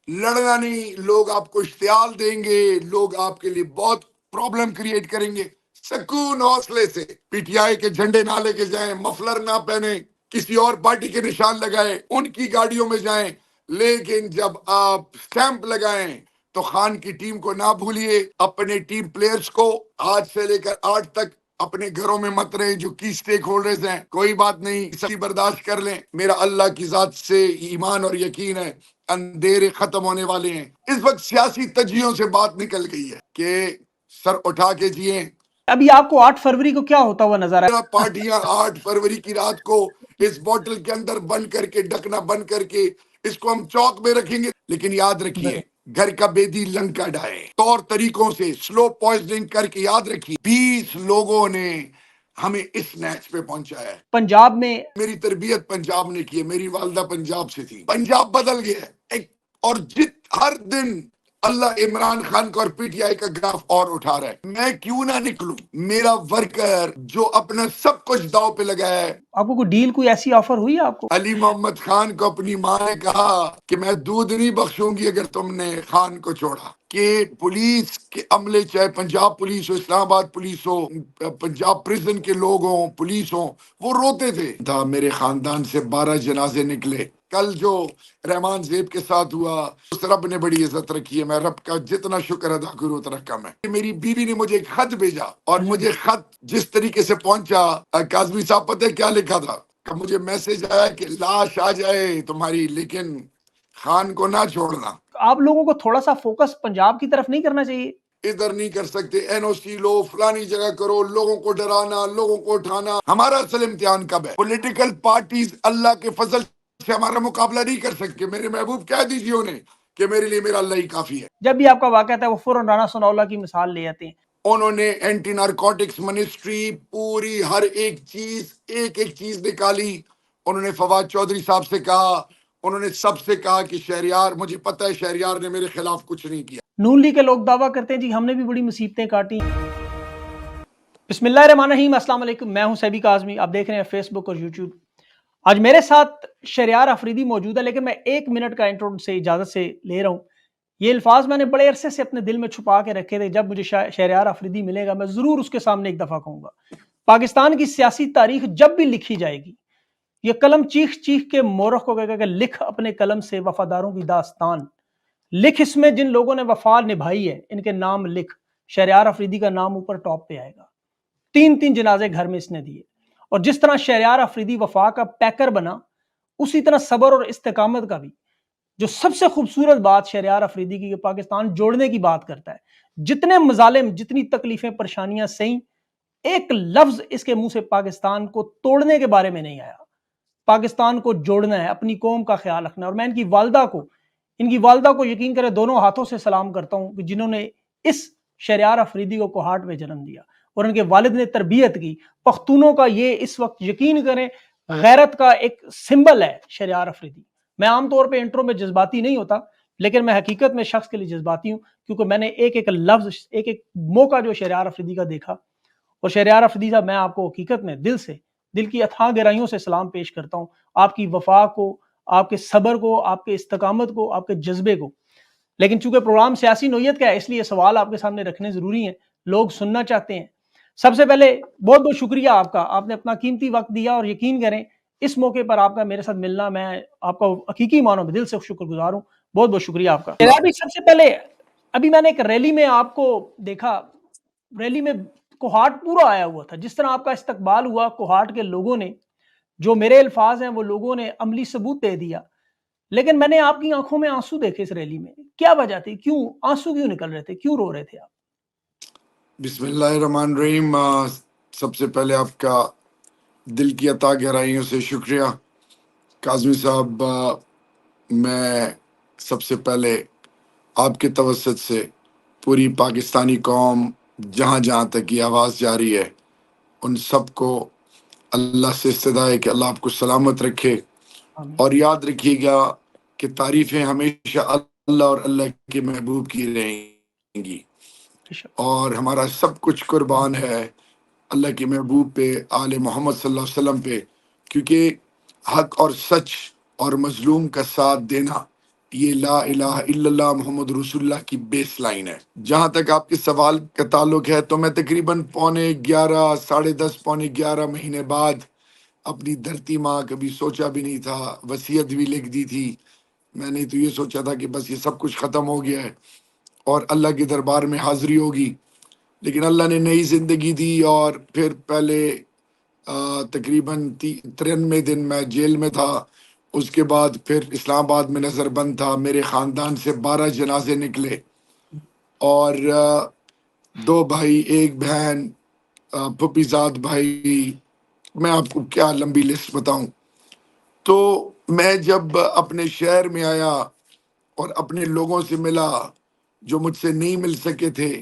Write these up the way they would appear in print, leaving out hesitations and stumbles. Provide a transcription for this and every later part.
لڑنا نہیں، لوگ آپ کو اشتعال دیں گے، لوگ آپ کے لیے بہت پرابلم کریٹ کریں گے۔ سکون حوصلے سے پی ٹی آئی کے جھنڈے نہ لے کے جائیں، مفلر نہ پہنیں، کسی اور پارٹی کے نشان لگائیں، ان کی گاڑیوں میں جائیں، لیکن جب آپ سٹیمپ لگائیں تو خان کی ٹیم کو نہ بھولیے، اپنے ٹیم پلیئرز کو 8 سے لے کر 8 تک اپنے گھروں میں مت رہیں، جو کی سٹیک ہولڈرز ہیں۔ کوئی بات نہیں، سبھی برداشت کر لیں، میرا اللہ کی ذات سے ایمان اور یقین ہے، اندھیرے ختم ہونے والے ہیں۔ اس وقت سیاسی تجزیوں سے بات نکل گئی ہے کہ سر اٹھا کے جیئیں۔ ابھی آپ کو 8 فروری کو کیا ہوتا ہوا نظر آیا؟ پارٹیاں 8 فروری کی رات کو اس بوتل کے اندر بند کر کے، ڈھکنا بند کر کے اس کو ہم چوک میں رکھیں گے، لیکن یاد رکھیے گھر کا بیدی لنکا ڈھائے، طور طریقوں سے سلو پوائزننگ کر کے، یاد رکھیے 20 لوگوں نے ہمیں اس نیچ پہ پہنچایا ہے۔ پنجاب میں میری تربیت پنجاب نے کی ہے، میری والدہ پنجاب سے تھی، پنجاب بدل گیا ہے اور ہر دن اللہ عمران خان کو اور پی ٹی آئی کا گراف اور اٹھا رہا ہے۔ میں کیوں نہ نکلوں؟ میرا ورکر جو اپنا سب کچھ داؤ پہ لگایا ہے۔ آپ کو کوئی ڈیل، کوئی ایسی آفر ہوئی آپ کو؟ علی محمد خان کو اپنی ماں نے کہا کہ میں دودھ نہیں بخشوں گی اگر تم نے خان کو چھوڑا۔ کہ پولیس کے عملے، چاہے پنجاب پولیس ہو، اسلام آباد پولیس ہو، پنجاب پریزن کے لوگ ہوں، پولیس ہوں، وہ روتے تھے۔ میرے خاندان سے 12 جنازے نکلے۔ کل جو رحمان زیب کے ساتھ ہوا، اس رب نے بڑی عزت رکھی ہے، میں رب کا جتنا شکر ادا کروں اتنا کم ہے۔ میری بیوی نے مجھے ایک خط بھیجا، اور مجھے خط جس طریقے سے پہنچا، کاظمی صاحب پتہ ہے کیا لکھا تھا؟ کہ مجھے میسج آیا کہ لاش آ جائے تمہاری، لیکن خان کو نہ چھوڑنا۔ آپ لوگوں کو تھوڑا سا فوکس پنجاب کی طرف نہیں کرنا چاہیے؟ ادھر نہیں کر سکتے، این او سی لو، فلانی جگہ کرو، لوگوں کو ڈرانا، لوگوں کو اٹھانا۔ ہمارا اصل امتحان کب ہے؟ پولیٹیکل پارٹیز اللہ کے فضل سے ہمارا مقابلہ نہیں کر سکتے۔ میرے محبوب کہہ دیجیے انہیں کہ میرے لیے میرا اللہ ہی کافی ہے۔ جب بھی آپ کا واقعہ تھا وہ فوراً رانا ثناء اللہ کی مثال لے آتے ہیں۔ انہوں نے اینٹی نارکوٹکس منسٹری پوری ہر ایک چیز نکالی۔ انہوں نے فواد چودھری صاحب سے کہا، انہوں نے سب سے کہا کہ شہریار، مجھے پتہ ہے شہریار نے میرے خلاف کچھ نہیں کیا۔ نون لیگ کے لوگ دعویٰ کرتے ہیں جی ہم نے بھی بڑی مصیبتیں کاٹی۔ بسم اللہ الرحمن الرحیم، السلام علیکم، میں ہوں سیبی کاظمی، آپ دیکھ رہے ہیں فیس بک اور یوٹیوب۔ آج میرے ساتھ شہریار افریدی موجود ہے، لیکن میں 1 منٹ کا انٹرو سے اجازت سے لے رہا ہوں۔ یہ الفاظ میں نے بڑے عرصے سے اپنے دل میں چھپا کے رکھے تھے، جب مجھے شہریار افریدی ملے گا میں ضرور اس کے سامنے ایک دفعہ کہوں گا۔ پاکستان کی سیاسی تاریخ جب بھی لکھی جائے گی، یہ قلم چیخ چیخ کے مورخ کو کہے گا کہ لکھ اپنے قلم سے وفاداروں کی داستان، لکھ اس میں جن لوگوں نے وفا نبھائی ہے ان کے نام لکھ۔ شہریار افریدی کا نام اوپر ٹاپ پہ آئے گا۔ 3 جنازے گھر میں اس نے دیے، اور جس طرح شہریار افریدی وفا کا پیکر بنا، اسی طرح صبر اور استقامت کا بھی۔ جو سب سے خوبصورت بات شہریار افریدی کی، پاکستان جوڑنے کی بات کرتا ہے۔ جتنے مظالم، جتنی تکلیفیں، پریشانیاں سہیں، ایک لفظ اس کے منہ سے پاکستان کو توڑنے کے بارے میں نہیں آیا۔ پاکستان کو جوڑنا ہے، اپنی قوم کا خیال رکھنا ہے۔ اور میں ان کی والدہ کو یقین کرے دونوں ہاتھوں سے سلام کرتا ہوں کہ جنہوں نے اس شہریار افریدی کو کوہاٹ میں جنم دیا، اور ان کے والد نے تربیت کی۔ پختونوں کا یہ اس وقت یقین کریں غیرت کا ایک سمبل ہے شہریار افریدی۔ میں عام طور پہ انٹرو میں جذباتی نہیں ہوتا، لیکن میں حقیقت میں شخص کے لیے جذباتی ہوں، کیونکہ میں نے ایک لفظ، ایک موقع جو شہریار افریدی کا دیکھا۔ اور شہریار افریدی صاحب، میں آپ کو حقیقت میں دل کی اتھاہ گہرائیوں سے سلام پیش کرتا ہوں، آپ کی وفا کو، آپ کے صبر کو، آپ کے استقامت کو، آپ کے جذبے کو۔ لیکن چونکہ پروگرام سیاسی نوعیت کا ہے، اس لیے سوال آپ کے سامنے رکھنے ضروری ہیں، لوگ سننا چاہتے ہیں۔ سب سے پہلے بہت بہت شکریہ آپ کا، آپ نے اپنا قیمتی وقت دیا، اور یقین کریں اس موقع پر آپ کا میرے ساتھ ملنا، میں آپ کا حقیقی معنوں میں دل سے شکر گزار ہوں۔ بہت بہت شکریہ آپ کا۔ سب سے پہلے ابھی میں نے ایک ریلی میں آپ کو دیکھا، ریلی میں کوہاٹ پورا آیا ہوا تھا، جس طرح آپ کا استقبال ہوا کوہاٹ کے لوگوں نے، جو میرے الفاظ ہیں وہ لوگوں نے عملی ثبوت دے دیا۔ لیکن میں نے آپ کی آنکھوں میں آنسو دیکھے اس ریلی میں، کیا وجہ تھی؟ کیوں آنسو کیوں نکل رہے تھے؟ کیوں رو رہے تھے آپ؟ بسم اللہ الرحمن الرحیم۔ سب سے پہلے آپ کا دل کی عطا گہرائیوں سے شکریہ کاظمی صاحب۔ میں سب سے پہلے آپ کے توسط سے پوری پاکستانی قوم، جہاں جہاں تک یہ آواز جاری ہے، ان سب کو اللہ سے استدعا ہے کہ اللہ آپ کو سلامت رکھے۔ اور یاد رکھیے گا کہ تعریفیں ہمیشہ اللہ اور اللہ کے محبوب کی رہیں گی، اور ہمارا سب کچھ قربان ہے اللہ کے محبوب پہ، آل محمد صلی اللہ علیہ وسلم پہ، کیونکہ حق اور سچ اور مظلوم کا ساتھ دینا یہ لا الہ الا اللہ محمد رسول اللہ کی بیس لائن ہے۔ جہاں تک آپ کے سوال کا تعلق ہے تو میں تقریباً 10:15 10:30 11:15 مہینے بعد اپنی دھرتی ماں، کبھی سوچا بھی نہیں تھا، وصیت بھی لکھ دی تھی میں نے، تو یہ سوچا تھا کہ بس یہ سب کچھ ختم ہو گیا ہے اور اللہ کے دربار میں حاضری ہوگی، لیکن اللہ نے نئی زندگی دی۔ اور پھر پہلے تقریباً 93 دن میں جیل میں تھا، اس کے بعد پھر اسلام آباد میں نظر بند تھا، میرے خاندان سے 12 جنازے نکلے، اور 2 بھائی 1 بہن، پھپھی زاد بھائی، میں آپ کو کیا لمبی لسٹ بتاؤں۔ تو میں جب اپنے شہر میں آیا اور اپنے لوگوں سے ملا جو مجھ سے نہیں مل سکے تھے،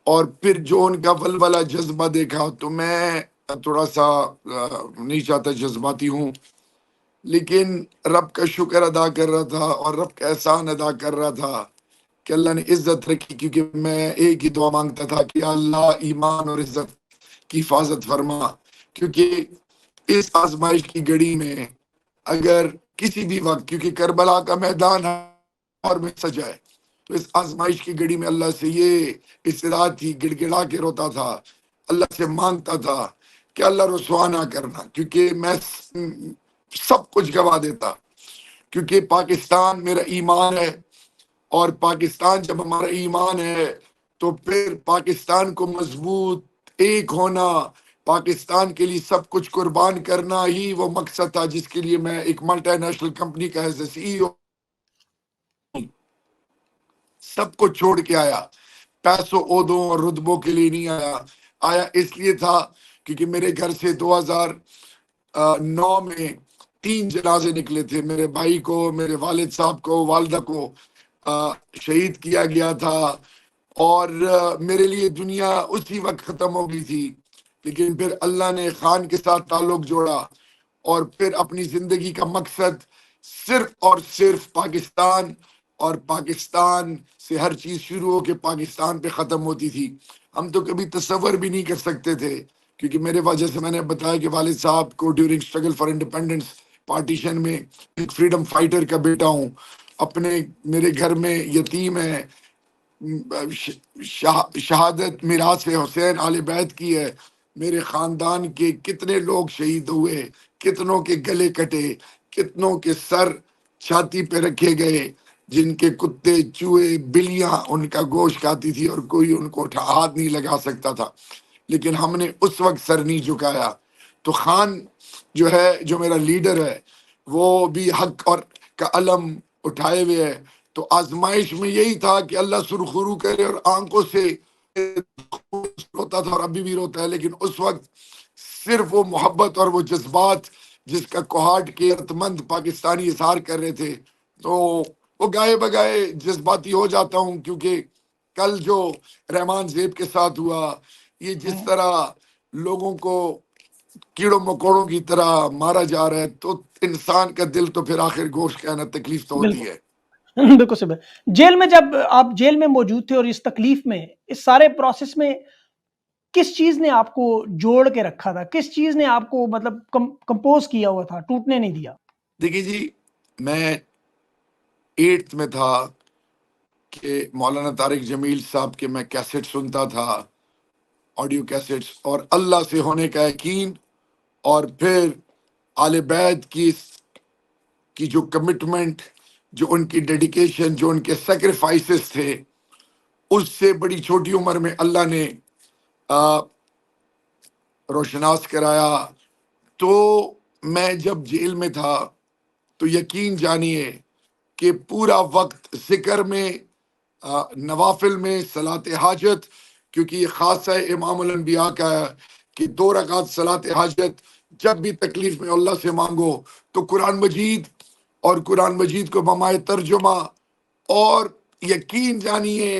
اور پھر جو ان کا ولولہ جذبہ دیکھا، تو میں تھوڑا سا نہیں چاہتا جذباتی ہوں، لیکن رب کا شکر ادا کر رہا تھا اور رب کا احسان ادا کر رہا تھا کہ اللہ نے عزت رکھی، کیونکہ میں ایک ہی دعا مانگتا تھا کہ اللہ ایمان اور عزت کی حفاظت فرما، کیونکہ اس آزمائش کی گھڑی میں اگر کسی بھی وقت، کیونکہ کربلا کا میدان اور میں سجا ہے، تو اس آزمائش کی گھڑی میں اللہ سے یہ استدعا تھی، گڑ گڑا کے روتا تھا، اللہ سے مانگتا تھا کہ اللہ رسوا نہ کرنا، کیونکہ میں سب کچھ گوا دیتا، کیونکہ پاکستان میرا ایمان ہے، اور پاکستان جب ہمارا ایمان ہے تو پھر پاکستان کو مضبوط ایک ہونا، پاکستان کے لیے سب کچھ قربان کرنا ہی وہ مقصد تھا جس کے لیے میں ایک ملٹی نیشنل کمپنی کا ایز اے CEO سب کو چھوڑ کے آیا۔ پیسوں عہدوں اور رتبوں کے لیے نہیں آیا اس لیے تھا کیونکہ میرے گھر سے 2009 میں 3 جنازے نکلے تھے، میرے بھائی کو، میرے والد صاحب کو، والدہ کو شہید کیا گیا تھا، اور میرے لیے دنیا اسی وقت ختم ہو گئی تھی، لیکن پھر اللہ نے خان کے ساتھ تعلق جوڑا، اور پھر اپنی زندگی کا مقصد صرف اور صرف پاکستان، اور پاکستان سے ہر چیز شروع ہو کے پاکستان پہ ختم ہوتی تھی۔ ہم تو کبھی تصور بھی نہیں کر سکتے تھے، کیونکہ میرے وجہ سے میں نے بتایا کہ والد صاحب کو during struggle for independence partition میں ایک فریڈم فائٹر کا بیٹا ہوں، اپنے میرے گھر میں یتیم ہے، شہادت میراث حسین آل بیت کی ہے، میرے خاندان کے کتنے لوگ شہید ہوئے، کتنوں کے گلے کٹے، کتنوں کے سر چھاتی پہ رکھے گئے، جن کے کتے چوہے بلیاں ان کا گوشت کھاتی تھی اور کوئی ان کو ہاتھ نہیں لگا سکتا تھا، لیکن ہم نے اس وقت سر نہیں جھکایا۔ تو خان جو ہے، جو میرا لیڈر ہے، وہ بھی حق اور کا علم اٹھائے ہوئے ہے۔ تو آزمائش میں یہی تھا کہ اللہ سرخرو کرے، اور آنکھوں سے روتا تھا اور ابھی بھی روتا ہے، لیکن اس وقت صرف وہ محبت اور وہ جذبات جس کا کوہاٹ کے مند پاکستانی اظہار کر رہے تھے، تو وہ گائے بگائے جذباتی ہو جاتا ہوں، کیونکہ کل جو رحمان زیب کے ساتھ ہوا، یہ جس طرح لوگوں کو کیڑوں مکوڑوں کی طرح مارا جا رہا ہے، تو انسان کا دل تو پھر آخر گوشت کا نا، تکلیف تو ہوتی ہے۔ بالکل بالکل صحیح۔ جیل میں جب آپ جیل میں موجود تھے اور اس تکلیف میں، اس سارے پروسیس میں کس چیز نے آپ کو جوڑ کے رکھا تھا؟ کس چیز نے آپ کو مطلب کمپوز کیا ہوا تھا، ٹوٹنے نہیں دیا؟ دیکھیے جی، میں 8th میں تھا کہ مولانا طارق جمیل صاحب کے میں کیسٹ سنتا تھا، آڈیو کیسٹس، اور اللہ سے ہونے کا یقین، اور پھر آل بیت کی جو کمٹمنٹ، جو ان کی ڈیڈیکیشن، جو ان کے سیکریفائسز تھے، اس سے بڑی چھوٹی عمر میں اللہ نے روشناس کرایا۔ تو میں جب جیل میں تھا تو یقین جانیے کہ پورا وقت ذکر میں، نوافل میں، صلاۃ حاجت، کیونکہ یہ خاصہ امام الانبیاء کا ہے کہ 2 رکعت صلاۃ حاجت جب بھی تکلیف میں اللہ سے مانگو، تو قرآن مجید اور قرآن مجید کو بمائے ترجمہ، اور یقین جانیے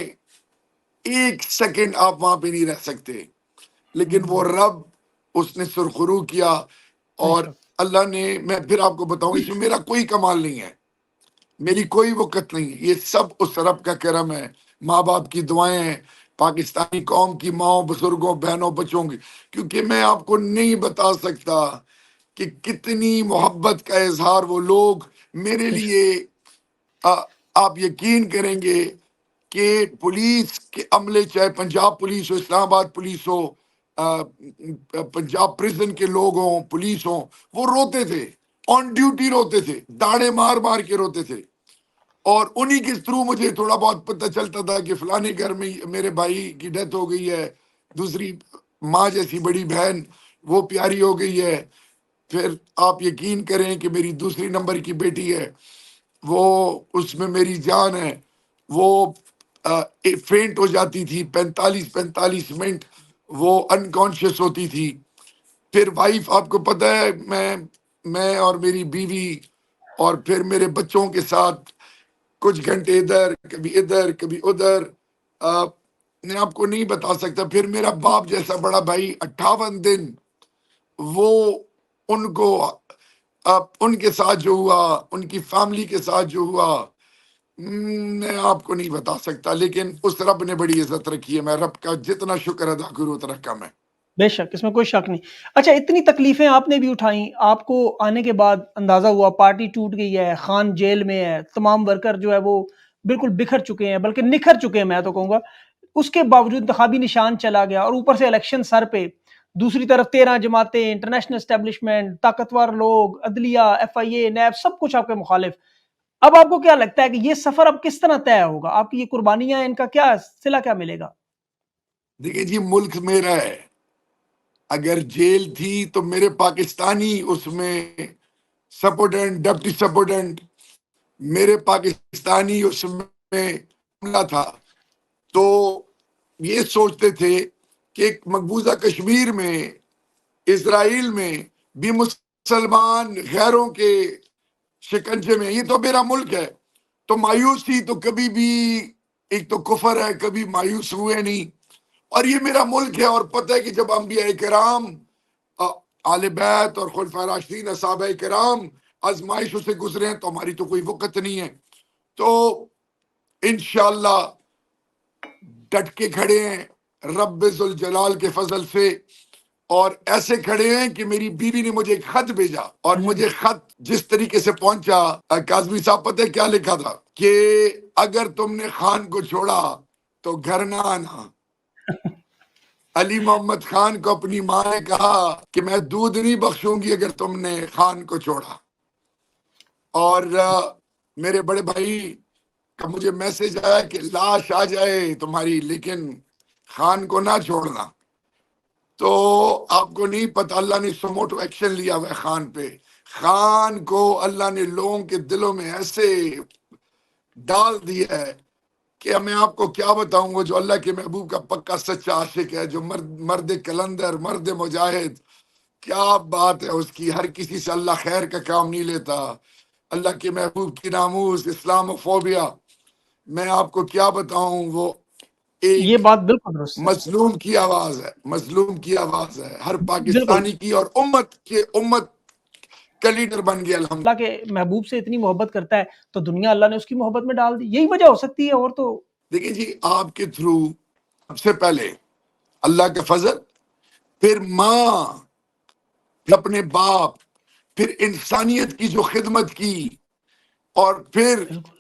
1 سیکنڈ آپ وہاں پہ نہیں رہ سکتے، لیکن وہ رب اس نے سرخرو کیا، اور اللہ نے، میں پھر آپ کو بتاؤں، اس میں میرا کوئی کمال نہیں ہے، میری کوئی وقت نہیں ہے، یہ سب اس رب کا کرم ہے، ماں باپ کی دعائیں ہیں، پاکستانی قوم کی ماؤں، بزرگوں، بہنوں، بچوں کی، کیونکہ میں آپ کو نہیں بتا سکتا کہ کتنی محبت کا اظہار وہ لوگ میرے لیے آپ یقین کریں گے کہ پولیس کے عملے، چاہے پنجاب پولیس ہو، اسلام آباد پولیس ہو، پنجاب پریزن کے لوگ ہوں، پولیس ہوں، وہ روتے تھے، آن ڈیوٹی روتے تھے، داڑے مار مار کے روتے تھے. اور انہی کے تھرو مجھے تھوڑا بہت پتہ چلتا تھا کہ فلانے گھر میں میرے بھائی کی ڈیتھ ہو گئی ہے، دوسری ماں جیسی بڑی بہن وہ پیاری ہو گئی ہے. پھر آپ یقین کریں کہ میری دوسری نمبر کی بیٹی ہے، وہ اس میں میری جان ہے، وہ فینٹ ہو جاتی تھی 45 منٹ وہ انکانشیس ہوتی تھی. پھر وائف، آپ کو پتہ ہے، میں اور میری بیوی اور پھر میرے بچوں کے ساتھ کچھ گھنٹے ادھر کبھی ادھر، میں آپ کو نہیں بتا سکتا. پھر میرا باپ جیسا بڑا بھائی 58 دن وہ ان کو ان کے ساتھ جو ہوا، ان کی فیملی کے ساتھ جو ہوا، میں آپ کو نہیں بتا سکتا. لیکن اس رب نے بڑی عزت رکھی ہے، میں رب کا جتنا شکر ادا کروں اتنا کم ہے. بے شک، اس میں کوئی شک نہیں. اچھا، اتنی تکلیفیں آپ نے بھی اٹھائیں، آپ کو آنے کے بعد اندازہ ہوا پارٹی ٹوٹ گئی ہے، خان جیل میں ہے، تمام ورکر جو ہے وہ بالکل بکھر چکے ہیں، بلکہ نکھر چکے ہیں میں تو کہوں گا. اس کے باوجود انتخابی نشان چلا گیا، اور اوپر سے الیکشن سر پہ، دوسری طرف 13 جماعتیں، انٹرنیشنل اسٹیبلشمنٹ، طاقتور لوگ، عدلیہ، ایف آئی اے، نیب، سب کچھ آپ کے مخالف. اب آپ کو کیا لگتا ہے کہ یہ سفر اب کس طرح طے ہوگا؟ آپ کی یہ قربانیاں، ان کا کیا صلہ کیا ملے گا؟ دیکھیں جی، ملک میرا ہے. اگر جیل تھی تو میرے پاکستانی اس میں سپورٹنٹ، ڈپٹی سپورٹنٹ، میرے پاکستانی اس میں حملہ تھا. تو یہ سوچتے تھے کہ ایک مقبوضہ کشمیر میں، اسرائیل میں بھی مسلمان غیروں کے شکنجے میں، یہ تو میرا ملک ہے. تو مایوسی تو کبھی بھی، ایک تو کفر ہے، کبھی مایوس ہوئے نہیں. اور یہ میرا ملک ہے، اور پتہ ہے کہ جب انبیاء کرام، آل بیت اور خلفائے راشدین، صحابہ کرام آزمائشوں سے گزرے ہیں، تو ہماری تو کوئی وقت نہیں ہے. تو انشاءاللہ ڈٹ کے کھڑے ہیں رب ذوالجلال کے فضل سے، اور ایسے کھڑے ہیں کہ میری بیوی نے مجھے ایک خط بھیجا، اور مجھے خط جس طریقے سے پہنچا، کاظمی صاحب پتہ ہے کیا لکھا تھا؟ کہ اگر تم نے خان کو چھوڑا تو گھر نہ آنا. علی محمد خان کو اپنی ماں نے کہا کہ میں دودھ نہیں بخشوں گی اگر تم نے خان کو چھوڑا. اور میرے بڑے بھائی کا مجھے میسج آیا کہ لاش آ جائے تمہاری، لیکن خان کو نہ چھوڑنا. تو آپ کو نہیں پتہ، اللہ نے سموٹو ایکشن لیا ہوا ہے خان پہ. خان کو اللہ نے لوگوں کے دلوں میں ایسے ڈال دیا ہے کہ میں آپ کو کیا بتاؤں گا. جو اللہ کے محبوب کا پکا سچا عاشق ہے، جو مرد کلندر، مرد مجاہد، کیا بات ہے اس کی. ہر کسی سے اللہ خیر کا کام نہیں لیتا. اللہ کے محبوب کی ناموس، اسلام و فوبیا، میں آپ کو کیا بتاؤں. وہ یہ ایک بات بالکل درست ہے. مظلوم کی آواز ہے، مظلوم کی آواز ہے، ہر بالکل. پاکستانی کی، اور امت کا لیڈر بن گیا الحمد. اللہ کے محبوب سے اتنی محبت کرتا ہے تو دنیا اللہ نے اس کی محبت میں ڈال دی. یہی وجہ ہو سکتی ہے، اور تو دیکھیں جی، آپ کے تھرو سب سے پہلے اللہ کا فضل، پھر ماں، پھر اپنے باپ، پھر انسانیت کی جو خدمت کی، اور پھر بالکل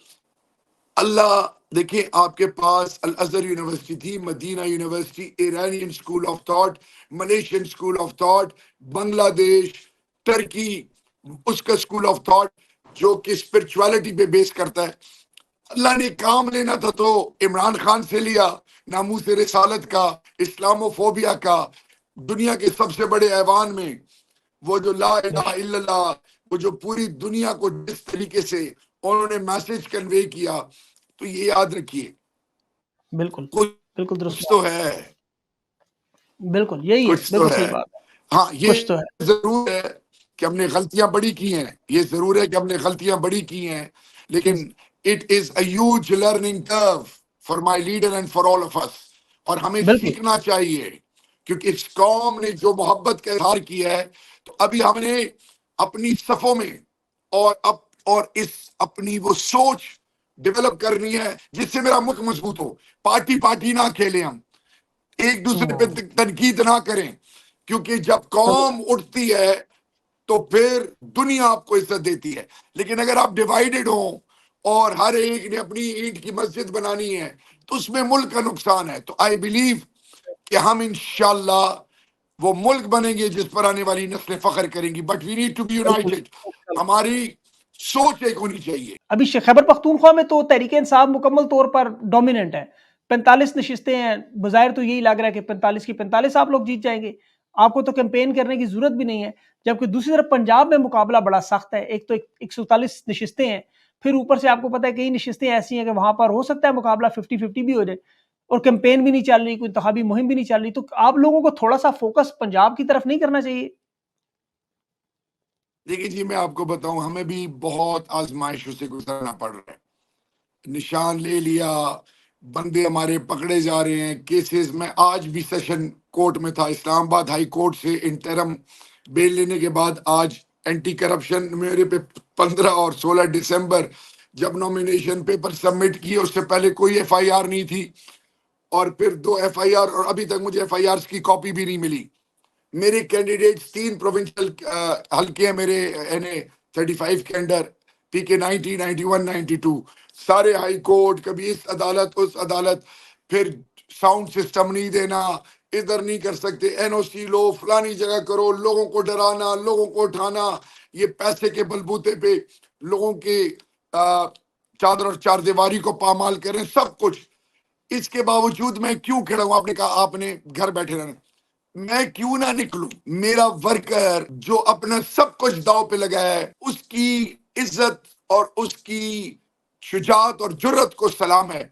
اللہ. دیکھیں، آپ کے پاس الازہر یونیورسٹی تھی، Medina university, Iranian school of thought, Malaysian school of thought, Bangladesh, ترکی، اس کا اسکول آف تھاٹ جو کہ اسپرچوالٹی پہ بیس کرتا ہے. اللہ نے کام لینا تھا تو عمران خان سے لیا، ناموس رسالت کا، اسلام و فوبیا کا. دنیا کے سب سے بڑے ایوان میں وہ جو لا الہ الا اللہ، وہ جو پوری دنیا کو جس طریقے سے انہوں نے میسج کنوے کیا. تو یہ یاد رکھیے، بالکل بالکل درست کچھ بات. تو ہے، بالکل یہی ہے، کچھ تو بالکل ہے. صحیح بات ہے. ہاں، یہ کچھ تو ہے. ضرور ہے کہ ہم نے غلطیاں بڑی کی ہیں، یہ ضرور ہے کہ ہم نے غلطیاں بڑی کی ہیں، لیکن it is a huge learning curve for my leader and for all of us. اور ہمیں بالکل سیکھنا چاہیے، کیونکہ اس قوم نے جو محبت کا اظہار کیا ہے، تو ابھی ہم نے اپنی صفوں میں اور اس اپنی وہ سوچ ڈیولپ کرنی ہے جس سے میرا ملک مضبوط ہو. پارٹی نہ کھیلیں، ہم ایک دوسرے پہ تنقید نہ کریں، کیونکہ جب قوم اٹھتی ہے تو پھر دنیا آپ کو عزت دیتی ہے. لیکن اگر آپ ڈیوائیڈڈ ہوں اور ہر ایک نے اپنی اینٹ کی مسجد بنانی ہے تو اس میں ملک کا نقصان ہے. تو آئی بلیو کہ ہم انشاءاللہ وہ ملک بنیں گے جس پر آنے والی نسلیں فخر کریں گی. But we need to be بالکل. یونائٹڈ. ہماری سوچ ایک ہونی چاہیے. ابھی خیبر پختونخوا میں تو تحریک انصاف مکمل طور پر ڈومیننٹ ہے. 45 نشستیں ہیں. بظاہر تو یہی لگ رہا ہے کہ 45 کی 45 آپ لوگ جیت جائیں گے. آپ کو تو کیمپین کرنے کی ضرورت بھی نہیں ہے. جبکہ دوسری طرف پنجاب میں مقابلہ بڑا سخت ہے. ایک تو 140 نشستیں ہیں, پھر اوپر سے آپ کو پتا ہے کئی نشستیں ایسی ہیں کہ وہاں پر ہو سکتا ہے مقابلہ 50-50 بھی ہو جائے, اور کیمپین بھی نہیں چل رہی, کوئی انتخابی مہم بھی نہیں چل رہی. تو آپ لوگوں کو تھوڑا سا فوکس پنجاب کی طرف نہیں کرنا چاہیے؟ دیکھیے جی, میں آپ کو بتاؤں, ہمیں بھی بہت آزمائشوں سے گزرنا پڑ رہا ہے. نشان لے لیا, بندے ہمارے پکڑے جا رہے ہیں کیسز میں. آج بھی سیشن کورٹ میں تھا اسلام آباد ہائی کورٹ سے انٹرم بیل لینے کے بعد. آج اینٹی کرپشن میرے پہ 15 اور 16 دسمبر جب نومینیشن پیپر سبمٹ کیے, اس سے پہلے کوئی ایف آئی آر نہیں تھی, اور پھر 2 ایف آئی آر, اور ابھی تک مجھے ایف آئی آر کی کاپی بھی نہیں ملی. میرے کینڈیڈیٹس 3 پروونشل حلقے ہیں میرے, یعنی 35 کے انڈر, پی کے 90, 91, 92, سارے ہائی کورٹ, کبھی اس عدالت اس عدالت. پھر ساؤنڈ سسٹم نہیں دینا, ادھر نہیں کر سکتے, این او سی لو, فلانی جگہ کرو, لوگوں کو ڈرانا, لوگوں کو اٹھانا, یہ پیسے کے بلبوتے پہ لوگوں کے چادر اور چار دیواری کو پامال کریں, سب کچھ. اس کے باوجود میں کیوں کھڑا ہوں؟ آپ نے کہا آپ نے گھر بیٹھے رہنا, میں کیوں نہ نکلوں؟ میرا ورکر جو اپنا سب کچھ داؤ پہ لگایا ہے, اس کی عزت اور اس کی شجاعت اور جرت کو سلام ہے.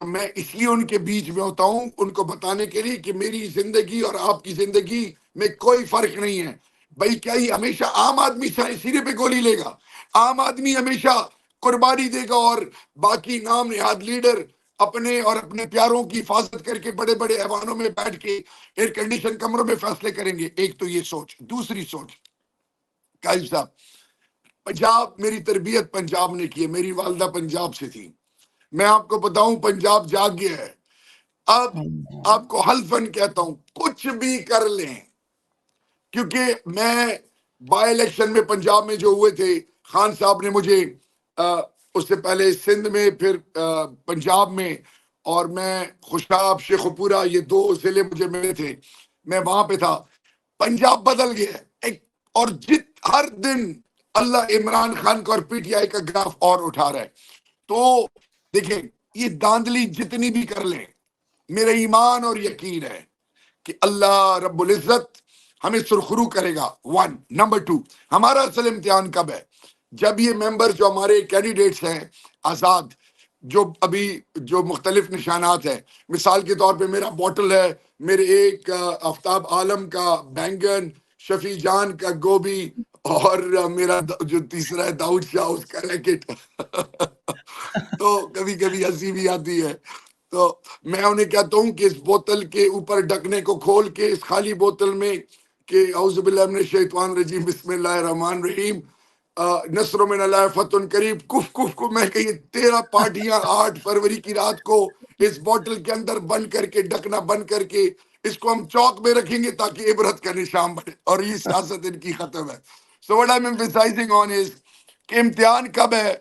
میں اس لیے ان کے بیچ میں ہوتا ہوں, ان کو بتانے کے لیے کہ میری زندگی اور آپ کی زندگی میں کوئی فرق نہیں ہے. بھائی کیا ہی ہمیشہ عام آدمی سینے پہ گولی لے گا؟ عام آدمی ہمیشہ قربانی دے گا, اور باقی نام نہاد لیڈر اپنے اور اپنے پیاروں کی حفاظت کر کے بڑے بڑے ایوانوں میں بیٹھ کے ایئر کنڈیشن کمروں میں فیصلے کریں گے. ایک تو یہ سوچ. دوسری سوچ, قائم صاحب, پنجاب, میری تربیت پنجاب نے کی ہے, میری والدہ پنجاب سے تھی. میں آپ کو بتاؤں پنجاب جاگ گیا ہے. اب آپ کو حلفاً کہتا ہوں, کچھ بھی کر لیں, کیونکہ میں بائی الیکشن میں پنجاب میں جو ہوئے تھے, خان صاحب نے مجھے اس سے پہلے سندھ میں, پھر پنجاب میں, اور میں خوشاب شیخوپورہ, یہ 2 ضلع مجھے ملے تھے, میں وہاں پہ تھا. پنجاب بدل گیا اور ہر دن اللہ عمران خان کا اور پی ٹی آئی کا گراف اور اٹھا رہا ہے. تو دیکھیں, یہ داندلی جتنی بھی کر لیں, میرا ایمان اور یقین ہے کہ اللہ رب العزت ہمیں سرخرو کرے گا. 1 نمبر 2, ہمارا اصل امتحان کب ہے؟ جب یہ ممبر جو ہمارے کینڈیڈیٹس ہیں آزاد, جو ابھی جو مختلف نشانات ہیں, مثال کے طور پہ میرا بوٹل ہے, میرے ایک آفتاب عالم کا بینگن, شفیع جان کا گوبھی, اور میرا جو تیسرا ہے داؤد شاہ اس کا ریکٹ. تو کبھی کبھی ہنسی بھی آتی ہے. تو میں انہیں کہتا ہوں کہ اس بوتل کے اوپر ڈھکنے کو کھول کے اس خالی بوتل میں کہ اعوذ باللہ من الشیطان الرجیم بسم اللہ الرحمن الرحیم نصر من اللہ فتح قریب, کف کف کو میں کہ 13 پارٹیاں 8 فروری کی رات کو اس بوتل کے اندر بند کر کے, ڈھکنا بند کر کے, اس کو ہم چوک میں رکھیں گے تاکہ عبرت کا نشان بنے, اور یہ سیاست ان کی ختم ہے. So what I'm emphasizing on is کہ امتحان کب ہے,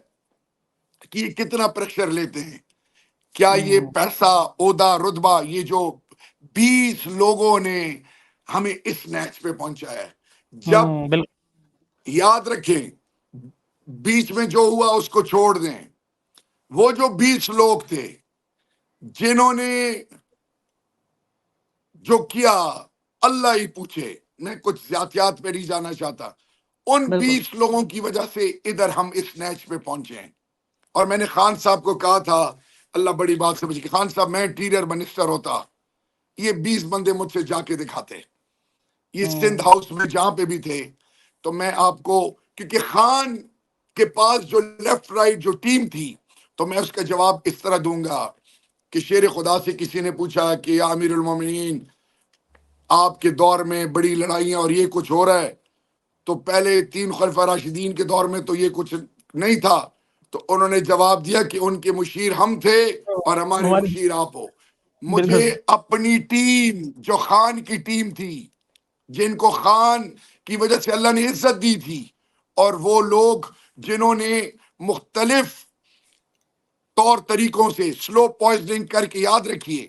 کہ یہ کتنا پریشر لیتے ہیں. کیا یہ پیسہ, عہدہ, رتبہ, یہ جو 20 لوگوں نے ہمیں اس نیچ پہ پہنچا ہے. جب یاد رکھیں, بیچ میں جو ہوا اس کو چھوڑ دیں. وہ جو 20 لوگ تھے جنہوں نے جو کیا, اللہ ہی پوچھے, میں کچھ ذاتیات پہ نہیں جانا چاہتا, ان 20 لوگوں کی وجہ سے ادھر ہم اس نیچ پہ پہنچے ہیں. اور میں نے خان صاحب کو کہا تھا, اللہ بڑی بات سمجھ کہ خان صاحب میں انٹیریئر منسٹر ہوتا, یہ 20 بندے مجھ سے جا کے دکھاتے, یہ سندھ ہاؤس میں جہاں پہ بھی تھے. تو میں آپ کو, کیونکہ خان کے پاس جو لیفٹ رائٹ جو ٹیم تھی, تو میں اس کا جواب اس طرح دوں گا کہ شیر خدا سے کسی نے پوچھا کہ یا امیر المومنین, آپ کے دور میں بڑی لڑائیاں اور یہ کچھ ہو رہا ہے, تو پہلے 3 خلفاء راشدین کے دور میں تو یہ کچھ نہیں تھا. تو انہوں نے جواب دیا کہ ان کے مشیر ہم تھے اور ہمارے مشیر آپ ہو. مجھے اپنی ٹیم جو خان کی ٹیم تھی, جن کو خان کی وجہ سے اللہ نے عزت دی تھی, اور وہ لوگ جنہوں نے مختلف طور طریقوں سے سلو پوائزننگ کر کے. یاد رکھیے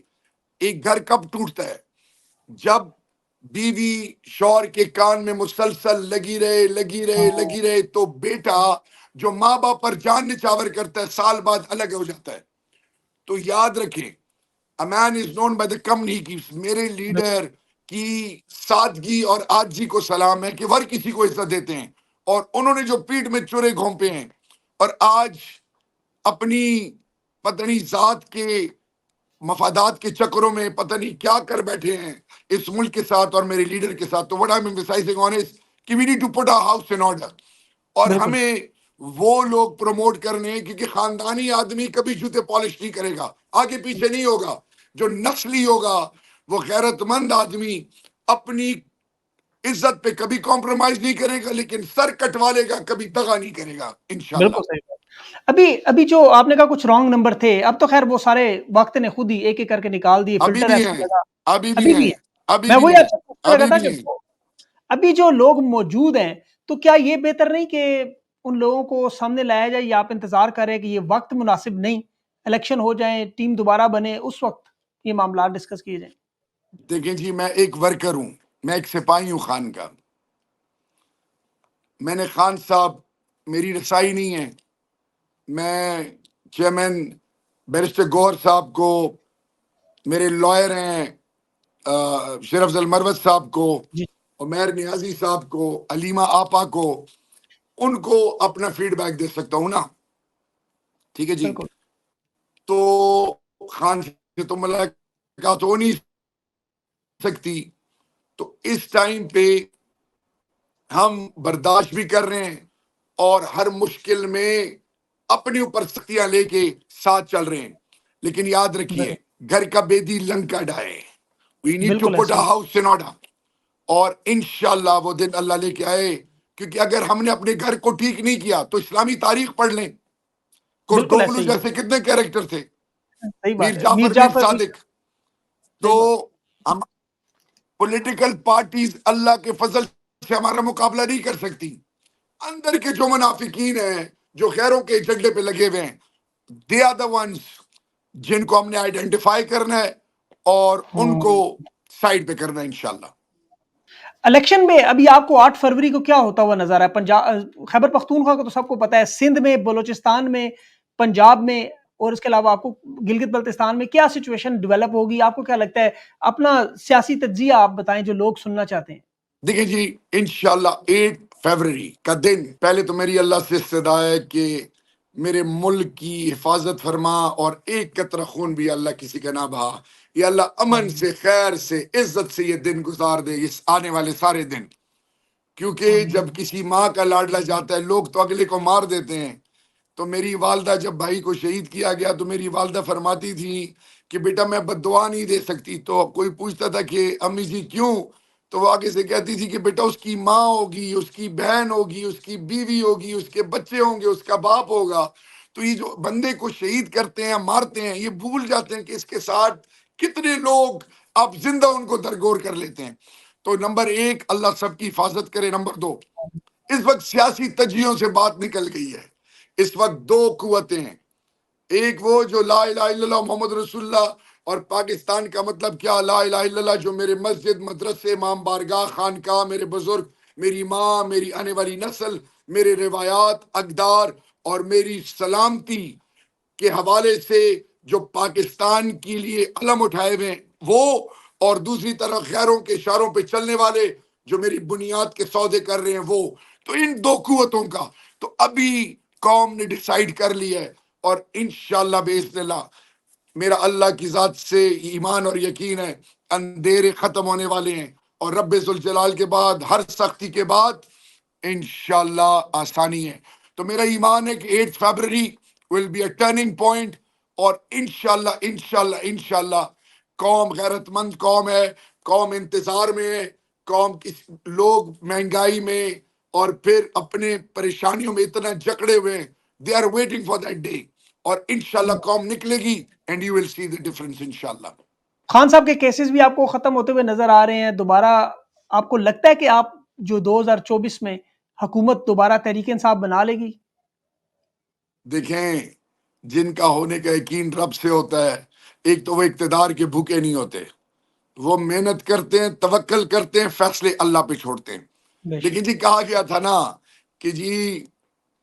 ایک گھر کب ٹوٹتا ہے؟ جب بیوی شوہر کے کان میں مسلسل لگی رہے تو بیٹا جو ماں باپ پر جان نچاور کرتا ہے سال بعد الگ ہو جاتا ہے. تو یاد رکھیں a man is known by the company he keeps. میرے لیڈر کی سادگی اور آجزی کو سلام ہے کہ وہ ہر کسی کو عزت دیتے ہیں، اور انہوں نے جو پیٹھ میں چورے گھونپے ہیں اور آج اپنی پتہ نہیں ذات کے مفادات کے چکروں میں پتہ نہیں کیا کر بیٹھے ہیں اس ملک کے ساتھ اور میرے لیڈر کے ساتھ. تو what I'm emphasizing on is کہ we need to put our house in order. اور بالکل ہمیں وہ لوگ پروموٹ کرنے ہیں کیونکہ خاندانی آدمی کبھی جوتے پالش نہیں کرے گا، آگے پیچھے نہیں ہوگا. جو نسلی ہوگا وہ غیرت مند آدمی اپنی عزت پہ کبھی کمپرومائز نہیں کرے گا، لیکن سر کٹوا لے گا، کبھی دغا نہیں کرے گا انشاءاللہ. بالکل صحیح بات. ابھی جو آپ نے کہا کچھ رانگ نمبر تھے، اب تو خیر وہ سارے وقت نے خود ہی ایک ایک کر کے نکال دیے، ابھی فلٹر بھی ایسی ہیں، جگہ ابھی بھی ابھی بھی ہیں، ہے. ابھی میں بھی وہی ہیں، آپ سے پوچھنے لگا ابھی تھا بھی کہ ہیں. ابھی جو لوگ موجود ہیں تو کیا یہ بہتر نہیں کہ ان لوگوں کو سامنے لایا جائے، یا آپ انتظار کریں کہ یہ وقت مناسب نہیں، الیکشن ہو جائیں، ٹیم دوبارہ بنے، اس وقت یہ معاملات ڈسکس کیے جائیں؟ دیکھیں جی میں ایک ورکر ہوں، میں ایک سپاہی ہوں خان کا. میں نے خان صاحب میری رسائی نہیں ہے، میں چیئرمین بیرسٹر گوہر صاحب کو، میرے لائر ہیں شیر افضل مروت صاحب کو، جی عمیر نیازی صاحب کو، علیمہ آپا کو، ان کو اپنا فیڈ بیک دے سکتا ہوں نا. ٹھیک ہے جی. بالکل تو خان سے تو ملاقات ہو نہیں سکتی، تو اس ٹائم پہ ہم برداشت بھی کر رہے ہیں اور ہر مشکل میں اپنے اوپر سختیاں لے کے ساتھ چل رہے ہیں. لیکن یاد رکھیے گھر کا بیدی لنکا ڈائے. We need to بالکل put ایسے our he. house in order. اور انشاءاللہ وہ دن اللہ لے کے آئے، کیونکہ اگر ہم نے اپنے گھر کو ٹھیک نہیں کیا تو اسلامی تاریخ پڑھ لیں، بالکل کردوغلو ایسے ہی. جیسے کتنے کیریکٹر تھے، صحیح میر بات ہے. میر جعفر میر جعفر صادق. تو صحیح بات. ہم پولیٹیکل پارٹیز اللہ کے فضل سے ہمارا مقابلہ نہیں کر سکتی. اندر کے جو منافقین ہیں جو غیروں کے ایجنڈے پہ لگے ہوئے ہیں، they are the ones جن کو ہم نے آئیڈینٹیفائی کرنا ہے اور ان کو سائڈ پہ کرنا ہے انشاءاللہ. الیکشن میں ابھی آپ کو 8 فروری کو کیا ہوتا ہوا نظر ہے؟ پنجاب، خیبر پختونخوا کا تو سب کو پتا ہے، سندھ میں، بلوچستان میں، پنجاب میں، اور اس کے علاوہ آپ کو گلگت بلتستان میں کیا سچویشن ڈیولپ ہوگی؟ آپ کو کیا لگتا ہے؟ اپنا سیاسی تجزیہ آپ بتائیں جو لوگ سننا چاہتے ہیں. دیکھیں جی انشاءاللہ 8 فروری کا دن، پہلے تو میری اللہ سے استدعا ہے کہ میرے ملک کی حفاظت فرما اور ایک قطرہ خون بھی اللہ کسی کا نہ بہا. یا اللہ امن سے، خیر سے، عزت سے یہ دن گزار دے، اس آنے والے سارے دن. کیونکہ جب کسی ماں کا لاڈلا جاتا ہے لوگ تو اگلے کو مار دیتے ہیں. تو میری والدہ جب بھائی کو شہید کیا گیا تو میری والدہ فرماتی تھی کہ بیٹا میں بد دعا نہیں دے سکتی. تو کوئی پوچھتا تھا کہ امی جی کیوں، تو وہ آگے سے کہتی تھی کہ بیٹا اس کی ماں ہوگی، اس کی بہن ہوگی، اس کی بیوی ہوگی، اس کے بچے ہوں گے، اس کا باپ ہوگا. تو یہ جو بندے کو شہید کرتے ہیں، مارتے ہیں، یہ بھول جاتے ہیں کہ اس کے ساتھ کتنے لوگ اب زندہ ان کو درگور کر لیتے ہیں. تو نمبر 1 اللہ سب کی حفاظت کرے. نمبر 2 اس وقت سیاسی تجزیوں سے بات نکل گئی ہے. اس وقت 2 قوتیں ہیں، ایک وہ جو لا الہ الا اللہ محمد رسول اللہ، اور پاکستان کا مطلب کیا، لا الہ الا اللہ جو میرے مسجد، مدرسے، امام بارگاہ، خانقاہ، میرے بزرگ، میری ماں، میری آنے والی نسل، میرے روایات، اقدار اور میری سلامتی کے حوالے سے جو پاکستان کے لیے علم اٹھائے ہوئے ہیں وہ، اور دوسری طرف غیروں کے اشاروں پہ چلنے والے جو میری بنیاد کے سودے کر رہے ہیں وہ. تو ان 2 قوتوں کا تو ابھی قوم نے ڈیسائیڈ کر لی ہے، اور انشاءاللہ باذن اللہ میرا اللہ کی ذات سے ایمان اور یقین ہے اندھیرے ختم ہونے والے ہیں، اور رب ذوالجلال کے بعد، ہر سختی کے بعد انشاءاللہ آسانی ہے. تو میرا ایمان ہے کہ 8 فروری will be a turning point، اور انشاءاللہ قوم غیرت مند قوم ہے، قوم انتظار میں ہے، قوم لوگ مہنگائی میں اور پھر اپنے پریشانیوں میں اتنا جکڑے ہوئے ہیں. they are waiting for that day، اور انشاءاللہ قوم نکلے گی and you will see the difference انشاءاللہ. خان صاحب کے کیسز بھی آپ کو ختم ہوتے ہوئے نظر آ رہے ہیں. دوبارہ آپ کو لگتا ہے کہ آپ جو 2024 میں حکومت دوبارہ تحریک انصاف بنا لے گی؟ دیکھیں جن کا ہونے کا یقین رب سے ہوتا ہے، ایک تو وہ اقتدار کے بھوکے نہیں ہوتے، وہ محنت کرتے ہیں، توکل کرتے ہیں، فیصلے اللہ پہ چھوڑتے ہیں۔ بے لیکن شک جی کہا گیا تھا نا کہ جی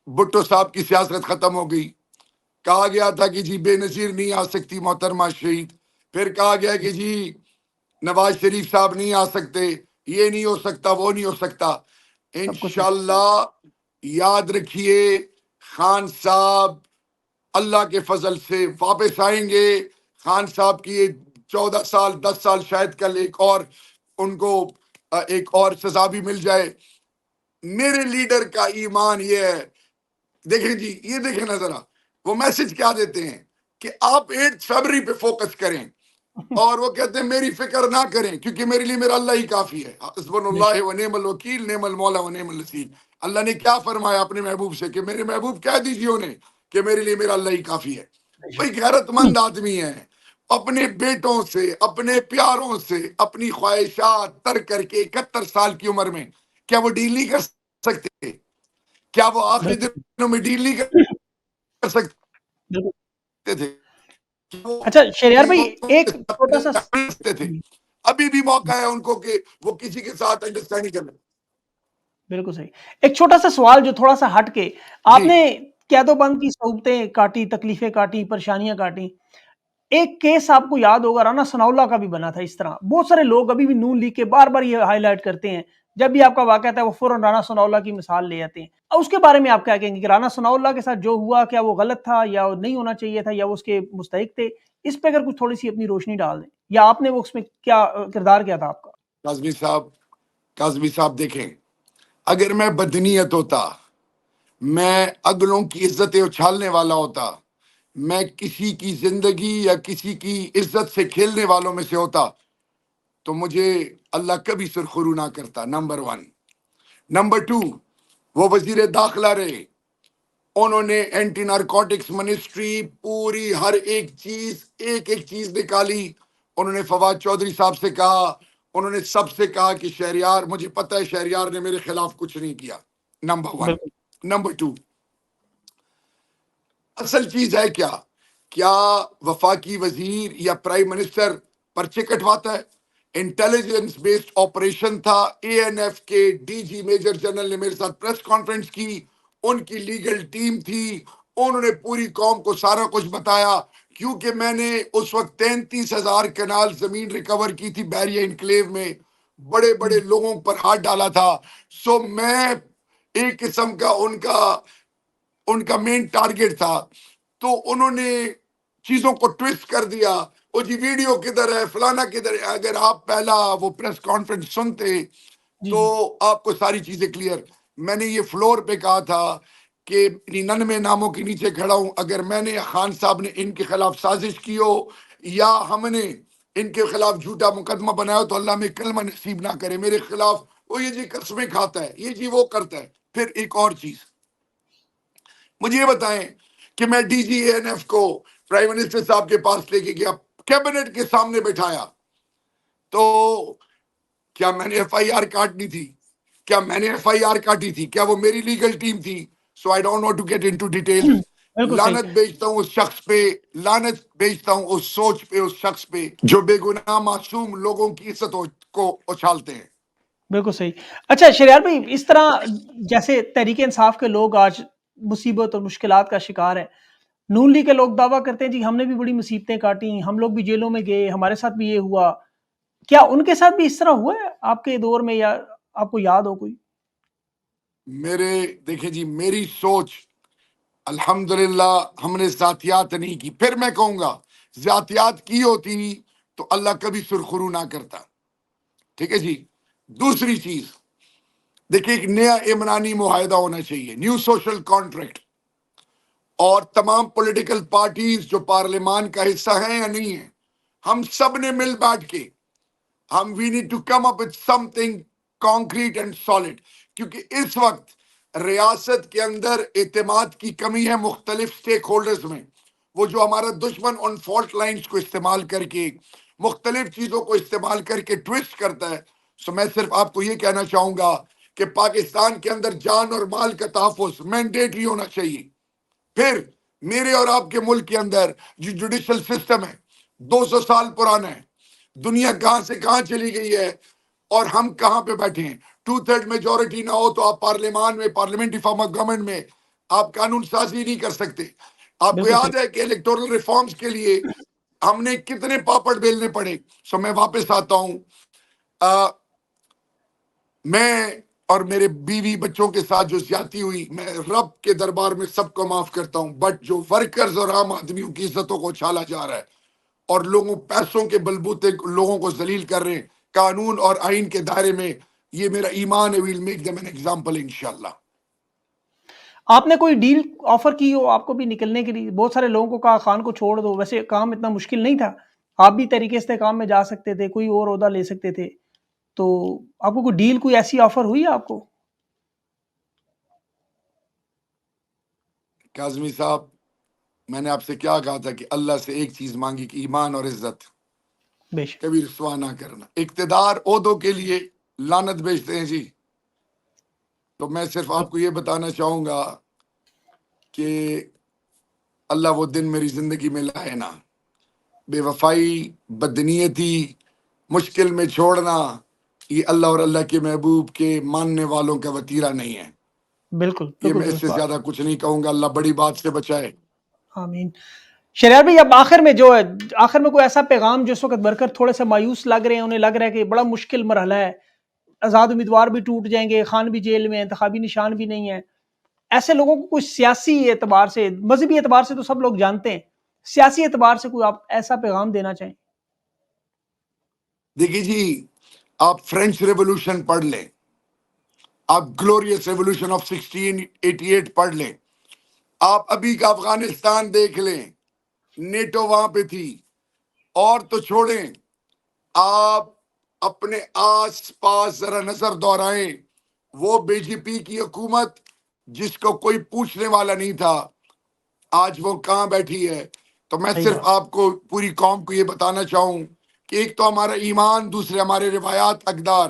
بھٹو صاحب کی سیاست ختم ہو گئی، کہا گیا تھا کہ جی بے نظیر نہیں آ سکتی محترمہ شہید، پھر کہا گیا کہ جی نواز شریف صاحب نہیں آ سکتے، یہ نہیں ہو سکتا، وہ نہیں ہو سکتا۔ سب کچھ ہو۔ انشاءاللہ یاد رکھیے، خان صاحب اللہ کے فضل سے واپس آئیں گے۔ خان صاحب کی 14 سال 10 سال شاید کل ایک اور ان کو ایک اور سزا بھی مل جائے۔ میرے لیڈر کا ایمان یہ ہے، دیکھیں جی یہ دیکھیں نا ذرا، وہ میسج کیا دیتے ہیں کہ آپ 8 فروری پہ فوکس کریں، اور وہ کہتے ہیں میری فکر نہ کریں کیونکہ میرے لیے میرا اللہ ہی کافی ہے۔ حسبنا بے شک اللہ و نعم الوکیل، نعم المولا و نعم النصیر۔ اللہ نے کیا فرمایا اپنے محبوب سے کہ میرے محبوب کہہ دیجیے انہیں کہ میرے لیے میرا اللہ ہی کافی ہے۔ بے بھائی شک غیرت مند آدمی ہے، اپنے بیٹوں سے اپنے پیاروں سے اپنی خواہشات ترک کر کے 71 سال کی عمر میں کیا وہ ڈیل نہیں کر سکتے؟ کیا وہ آخری بالکل دنوں میں ڈیل نہیں کر سکتے بالکل۔ تھے؟ وہ اچھا شہریار بھائی ایک چھوٹا سا تھے، ابھی بھی موقع ہے ان کو کہ وہ کسی کے ساتھ انڈرسٹینڈنگ کریں۔ بالکل صحیح۔ ایک چھوٹا سا سوال جو تھوڑا سا ہٹ کے، آپ جی نے قید و بند کی صعوبتیں کاٹی، تکلیفیں کاٹی، پریشانیاں کاٹی، ایک کیس آپ کو یاد ہوگا رانا ثناء اللہ کا بھی بنا تھا اس طرح، بہت سارے لوگ ابھی بھی نون لیگ کے بار بار یہ ہائی لائٹ کرتے ہیں، جب بھی آپ کا واقعہ ہے وہ فوراً رانا ثناء اللہ کی مثال لے آتے ہیں۔ اور اس کے بارے میں آپ کیا کہیں گے کہ رانا ثناء اللہ کے ساتھ جو ہوا کیا وہ غلط تھا یا نہیں ہونا چاہیے تھا یا وہ اس کے مستحق تھے؟ اس پہ اگر کچھ تھوڑی سی اپنی روشنی ڈال دیں، یا آپ نے وہ اس میں کیا کردار کیا تھا آپ کا؟ کاظمی صاحب دیکھیں، اگر میں بدنیت ہوتا، میں اگلوں کی عزتیں اچھالنے والا ہوتا، میں کسی کی زندگی یا کسی کی عزت سے کھیلنے والوں میں سے ہوتا، تو مجھے اللہ کبھی سرخرو نہ کرتا، نمبر 1۔ نمبر 2، وہ وزیر داخلہ رہے، انہوں نے اینٹی نارکوٹکس منسٹری پوری ہر ایک چیز نکالی۔ انہوں نے فواد چودھری صاحب سے کہا، انہوں نے سب سے کہا کہ شہریار، مجھے پتہ ہے شہریار نے میرے خلاف کچھ نہیں کیا، نمبر 1۔ بالکل نمبر 2، اصل چیز ہے کیا وفاقی وزیر یا پرائم منسٹر پرچے کٹواتا ہے؟ انٹیلیجنس بیسڈ آپریشن تھا، اے این ایف کے ڈی جی میجر جنرل نے میرے ساتھ پریس کانفرنس کی، ان کی لیگل ٹیم تھی، انہوں نے پوری قوم کو سارا کچھ بتایا، کیونکہ میں نے اس وقت 33,000 کنال زمین ریکور کی تھی بیریا انکلیو میں، بڑے بڑے لوگوں پر ہاتھ ڈالا تھا۔ سو میں ایک قسم کا ان کا مین ٹارگٹ تھا، تو انہوں نے چیزوں کو ٹویسٹ کر دیا، وہ جی ویڈیو کدھر ہے، فلانا کدھر ہے۔ اگر آپ پہلا وہ پریس کانفرنس سنتے جی تو جی آپ کو ساری چیزیں کلیئر۔ میں نے یہ فلور پہ کہا تھا کہ 99 ناموں کے نیچے کھڑا ہوں، اگر میں نے خان صاحب نے ان کے خلاف سازش کی ہو یا ہم نے ان کے خلاف جھوٹا مقدمہ بنایا تو اللہ میں کلمہ نصیب نہ کرے میرے خلاف، وہ یہ جی قسمیں کھاتا ہے، یہ جی وہ کرتا ہے۔ پھر ایک اور چیز مجھے یہ بتائیں کہ میں ڈی جی اے این ایف کو پرائم منسٹر صاحب کے پاس لے کے گیا، کیبنٹ کے سامنے بٹھایا، تو کیا میں نے ایف آئی آر کاٹنی تھی؟ کیا میں نے ایف آئی آر کاٹی تھی؟ کیا وہ میری لیگل ٹیم تھی؟ So I don't want to get into detail. بالکل صحیح لعنت بیچتا ہوں اس شخص پہ، لعنت بیچتا ہوں اس سوچ پہ، اس شخص پہ جو بے گناہ معصوم لوگوں کی عزت کو اچھالتے ہیں۔ بالکل صحیح۔ اچھا شریار بھائی، اس طرح جیسے تحریک انصاف کے لوگ آج مصیبت اور مشکلات کا شکار ہیں، نون لیگ کے لوگ دعویٰ کرتے ہیں جی ہم نے بھی بڑی مصیبتیں کاٹی، ہم لوگ بھی جیلوں میں گئے، ہمارے ساتھ بھی یہ ہوا، کیا ان کے ساتھ بھی اس طرح ہوا ہے آپ کے دور میں یا آپ کو یاد ہو کوئی؟ دیکھیں جی میری سوچ، الحمدللہ ہم نے ذاتیات نہیں کی، پھر میں کہوں گا ذاتیات کی ہوتی تو اللہ کبھی سرخرو نہ کرتا، ٹھیک ہے جی۔ دوسری چیز دیکھیں، ایک نیا عمرانی معاہدہ ہونا چاہیے، نیو سوشل کانٹریکٹ، اور تمام پولیٹیکل پارٹیز جو پارلیمان کا حصہ ہیں یا نہیں ہیں، ہم سب نے مل بیٹھ کے we need to come up with something concrete and solid, کیونکہ اس وقت ریاست کے اندر اعتماد کی کمی ہے مختلف سٹیک ہولڈرز میں۔ وہ جو ہمارا دشمن ان فالٹ لائنز کو استعمال کر کے، مختلف چیزوں کو استعمال کر کے ٹویسٹ کرتا ہے۔ سو میں صرف آپ کو یہ کہنا چاہوں گا کہ پاکستان کے اندر جان اور مال کا تحفظ مینڈیٹری ہونا چاہیے۔ پھر میرے اور آپ کے ملک کے اندر جو جوڈیشل سسٹم ہے 200 سال پرانا ہے، دنیا کہاں سے کہاں چلی گئی ہے اور ہم کہاں پہ بیٹھے ہیں۔ 2/3 میجورٹی نہ ہو تو آپ پارلیمان میں، پارلیمنٹری فارم آف گورنمنٹ میں آپ قانون سازی نہیں کر سکتے۔ آپ کو بالکل یاد صحیح۔ ہے کہ الیکٹورل ریفارمز کے لیے ہم نے کتنے پاپڑ بیلنے پڑے۔ میں واپس آتا ہوں، میں اور میرے بیوی بچوں کے ساتھ جو زیادتی ہوئی، میں رب کے دربار میں سب کو معاف کرتا ہوں، بٹ جو ورکرز اور عام آدمیوں کی عزتوں کو چھالا جا رہا ہے اور لوگوں پیسوں کے بلبوتے لوگوں کو ذلیل کر رہے ہیں قانون اور آئین کے دائرے میں، یہ میرا ایمان ہے، we'll make them an example انشاءاللہ۔ آپ نے کوئی ڈیل آفر کی ہو آپ کو بھی نکلنے کے لیے؟ بہت سارے لوگوں کو کہا خان کو چھوڑ دو، ویسے کام اتنا مشکل نہیں تھا، آپ بھی طریقے استحکام میں جا سکتے تھے، کوئی اور عہدہ لے سکتے تھے، تو آپ کو کوئی ڈیل، کوئی ایسی آفر ہوئی ہے آپ کو؟ کاظمی صاحب، میں نے آپ سے کیا کہا تھا کہ اللہ سے ایک چیز مانگی کہ ایمان اور عزت، بے شک۔ کبھی رسوا نہ کرنا۔ اقتدار عہدوں کے لیے لعنت بیچتے ہیں جی، تو میں صرف آپ کو یہ بتانا چاہوں گا کہ اللہ وہ دن میری زندگی میں لائے نا۔ بے وفائی، بدنیتی، مشکل میں چھوڑنا، یہ اللہ اور اللہ کے محبوب کے ماننے والوں کا وتیرہ نہیں ہے۔ بالکل یہ بالکل میں اس درست سے بات۔ زیادہ کچھ نہیں کہوں گا، اللہ بڑی بات سے بچائے۔ آمین۔ شریار بھائی، اب آخر میں جو ہے، آخر میں کوئی ایسا پیغام جو اس وقت ورکر تھوڑے سے مایوس لگ رہے ہیں، انہیں لگ رہا ہے کہ بڑا مشکل مرحلہ ہے، آزاد امیدوار بھی ٹوٹ جائیں گے، خان بھی جیل میں، انتخابی نشان بھی نہیں ہے، ایسے لوگوں کو کوئی سیاسی اعتبار سے، مذہبی اعتبار سے تو سب لوگ جانتے ہیں، سیاسی اعتبار سے کوئی آپ ایسا پیغام دینا چاہیں؟ دیکھیے جی، آپ فرینچ ریولوشن پڑھ لیں، آپ گلوریس ریولوشن آف 1688 پڑھ لیں، آپ ابھی کا افغانستان دیکھ لیں، نیٹو وہاں پہ تھی، اور تو چھوڑیں، آپ اپنے آس پاس ذرا نظر دورائیں، وہ بی جے پی کی حکومت جس کو کوئی پوچھنے والا نہیں تھا، آج وہ کہاں بیٹھی ہے۔ تو میں صحیح صرف بات۔ آپ کو، پوری قوم کو یہ بتانا چاہوں کہ ایک تو ہمارا ایمان، دوسرے ہمارے روایات اقدار،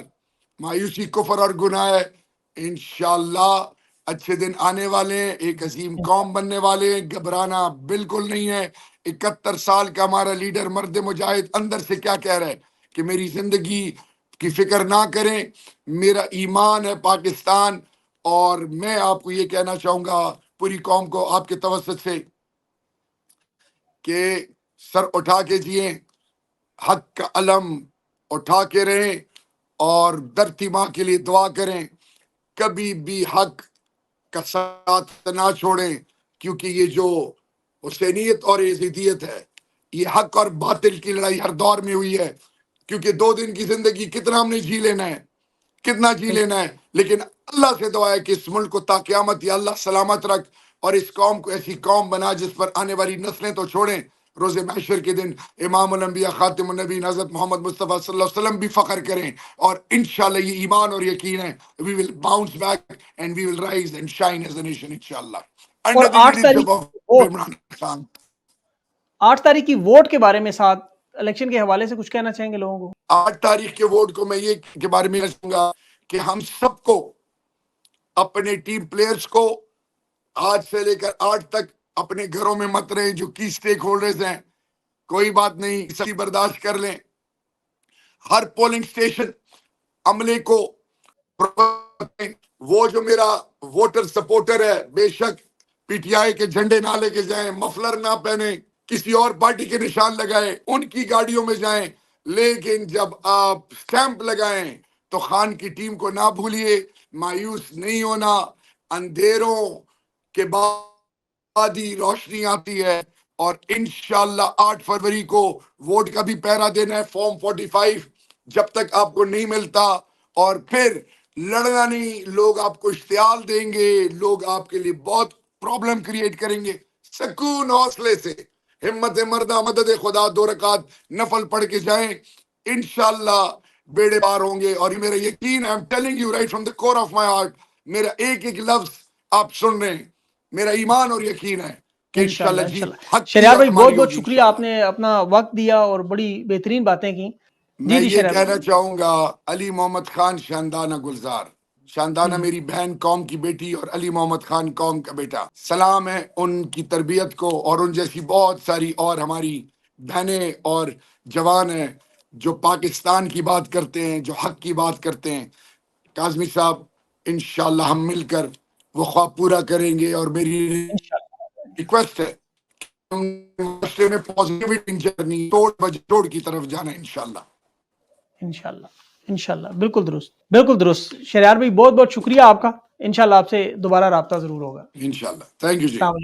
مایوسی کفر اور گناہ ہے۔ انشاءاللہ اچھے دن آنے والے ہیں، ایک عظیم قوم بننے والے ہیں، گھبرانا بالکل نہیں ہے۔ 71 سال کا ہمارا لیڈر مرد مجاہد اندر سے کیا کہہ رہا ہے کہ میری زندگی کی فکر نہ کریں، میرا ایمان ہے پاکستان۔ اور میں آپ کو یہ کہنا چاہوں گا، پوری قوم کو آپ کے توسط سے، کہ سر اٹھا کے جئیں، حق کا علم اٹھا کے رہیں، اور دھرتی ماں کے لیے دعا کریں، کبھی بھی حق کا ساتھ نہ چھوڑیں، کیونکہ یہ جو حسینیت اور یزیدیت ہے، یہ حق اور باطل کی لڑائی ہر دور میں ہوئی ہے۔ کیونکہ 2 دن کی زندگی کتنا ہم نے جی لینا ہے، کتنا جی لینا ہے، لیکن اللہ سے دعا ہے کہ اس ملک کو تا قیامت یا اللہ سلامت رکھ، اور اس قوم کو ایسی قوم بنا جس پر آنے والی نسلیں تو چھوڑیں، روز محشر کے دن امام الانبیاء خاتم النبی حضرت محمد مصطفیٰ صلی اللہ علیہ وسلم بھی فخر کریں۔ اور انشاءاللہ یہ ایمان اور یقین ہے، we will bounce back and we will rise and shine as a nation inshallah اور under the 8 تاریخ leadership of vote, Imran Khan۔ 8 تاریخ کی ووٹ کے بارے میں ساتھ الیکشن کے حوالے سے کچھ کہنا چاہیں گے لوگوں کو؟ 8 تاریخ کے ووٹ کو میں یہ کے بارے میں کہوں گا کہ ہم سب کو، اپنے ٹیم پلیئرز کو، آج سے لے کر 8 تک اپنے گھروں میں مت رہیں، جو کی سٹیک ہولڈرز ہیں، کوئی بات نہیں، سبھی برداشت کر لیں، ہر پولنگ سٹیشن عملے کو، وہ جو میرا ووٹر سپورٹر ہے، بے شک پی ٹی آئی کے جھنڈے نہ لے کے جائیں، مفلر نہ پہنیں، کسی اور پارٹی کے نشان لگائیں، ان کی گاڑیوں میں جائیں، لیکن جب آپ سٹیمپ لگائیں تو خان کی ٹیم کو نہ بھولیے، مایوس نہیں ہونا، اندھیروں کے بعد ہی روشنی آتی ہے، اور انشاءاللہ 8 فروری کو ووٹ کا بھی پہرا دینا ہے، فارم 45 جب تک آپ کو نہیں ملتا، اور پھر لڑنا نہیں، لوگ آپ کو اشتعال دیں گے، لوگ آپ کے لیے بہت پرابلم کریٹ کریں گے۔ سکون حوصلے سے، ہمت مردہ، مدد خدا، 2 رکعت نفل پڑھ کے جائیں، انشاءاللہ بیڑے پار ہوں گے۔ اور یہ میرا یقین ہے، I'm telling you right from the core of my heart، میرا ایک ایک لفظ آپ سن رہے ہیں، میرا ایمان اور یقین ہے کہ انشاءاللہ انشاءاللہ انشاءاللہ۔ جیت حق کی شریار بھائی، بہت ہماری بہت ہوگی شکریہ، انشاءاللہ۔ آپ نے اپنا وقت دیا اور بڑی بہترین باتیں کی۔ جی میں جی یہ شریار کہنا بھائی۔ چاہوں گا، علی محمد خان شاندانہ گلزار، شاندانہ میری بہن قوم کی بیٹی اور علی محمد خان قوم کا بیٹا، سلام ہے ان کی تربیت کو اور ان جیسی بہت ساری اور ہماری بہنیں اور جوان ہیں جو پاکستان کی بات کرتے ہیں، جو حق کی بات کرتے ہیں۔ کاظمی صاحب انشاءاللہ ہم مل کر وہ خواب پورا کریں گے، اور میری انشاءاللہ ریکویسٹ ہے معاشرے میں پازیٹیوٹی جرنی توڑ کی طرف جانا انشاءاللہ۔ انشاءاللہ انشاءاللہ بالکل درست بالکل درست۔ شہریار بھائی بہت بہت شکریہ آپ کا، انشاءاللہ آپ سے دوبارہ رابطہ ضرور ہوگا۔ انشاءاللہ، تھینک یو جی۔ السلام علیکم۔